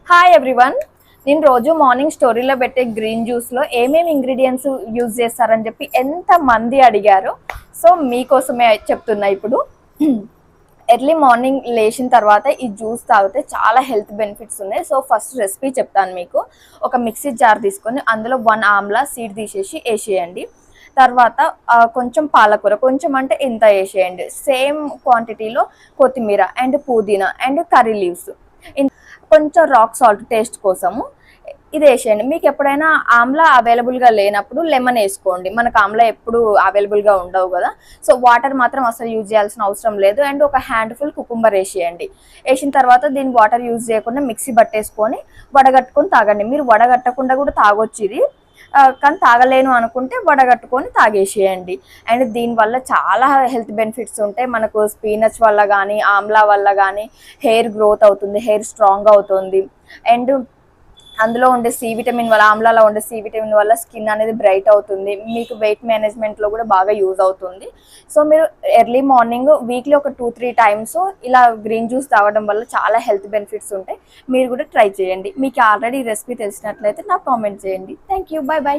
Hi everyone. నేను రోజు morning స్టోరీలో పెట్టే గ్రీన్ జ్యూస్లో ఏమేమి ఇంగ్రీడియంట్స్ యూజ్ చేస్తారని చెప్పి ఎంతమంది అడిగారు. సో మీకోసమే చెప్తున్నా ఇప్పుడు. ఎర్లీ మార్నింగ్ లేచిన తర్వాత ఈ జ్యూస్ తాగితే చాలా హెల్త్ బెనిఫిట్స్ ఉన్నాయి. సో ఫస్ట్ రెసిపీ చెప్తాను మీకు. ఒక మిక్సీ జార్ తీసుకొని అందులో 1 ఆమ్లా సీడ్ తీసేసి వేసేయండి. తర్వాత కొంచెం పాలకూర, కొంచెం అంటే ఇంత వేసేయండి. సేమ్ క్వాంటిటీలో కొత్తిమీర అండ్ పుదీనా అండ్ కర్రీ లీవ్స్, కొంచెం రాక్ సాల్ట్ టేస్ట్ కోసము ఇది వేసేయండి. మీకు ఎప్పుడైనా ఆమ్లా అవైలబుల్గా లేనప్పుడు లెమన్ వేసుకోండి. మనకు ఆమ్లా ఎప్పుడు అవైలబుల్గా ఉండవు కదా. సో వాటర్ మాత్రం అసలు యూజ్ చేయాల్సిన అవసరం లేదు. అండ్ ఒక హ్యాండ్ఫుల్ కుకుంబర్ వేసేయండి. వేసిన తర్వాత దీని వాటర్ యూజ్ చేయకుండా మిక్సీ పట్టేసుకొని వడగట్టుకొని తాగండి. మీరు వడగట్టకుండా కూడా తాగొచ్చు ఇది, కానీ తాగలేను అనుకుంటే వడగట్టుకొని తాగేసేయండి. అండ్ దీనివల్ల చాలా హెల్త్ బెనిఫిట్స్ ఉంటాయి. మనకు స్పీనచ్ వల్ల కానీ ఆమ్లా వల్ల కానీ హెయిర్ గ్రోత్ అవుతుంది, హెయిర్ స్ట్రాంగ్ అవుతుంది. అండ్ అందులో ఉండే సి విటమిన్ వల్ల, ఆమ్లాలో ఉండే సి విటమిన్ వల్ల స్కిన్ అనేది బ్రైట్ అవుతుంది. మీకు వెయిట్ మేనేజ్మెంట్లో కూడా బాగా యూజ్ అవుతుంది. సో మీరు ఎర్లీ మార్నింగ్ వీక్లీ ఒక 2-3 టైమ్స్ ఇలా గ్రీన్ జ్యూస్ తాగడం వల్ల చాలా హెల్త్ బెనిఫిట్స్ ఉంటాయి. మీరు కూడా ట్రై చేయండి. మీకు ఆల్రెడీ ఈ రెసిపీ తెలిసినట్లయితే నాకు కామెంట్ చేయండి. Thank you. By by.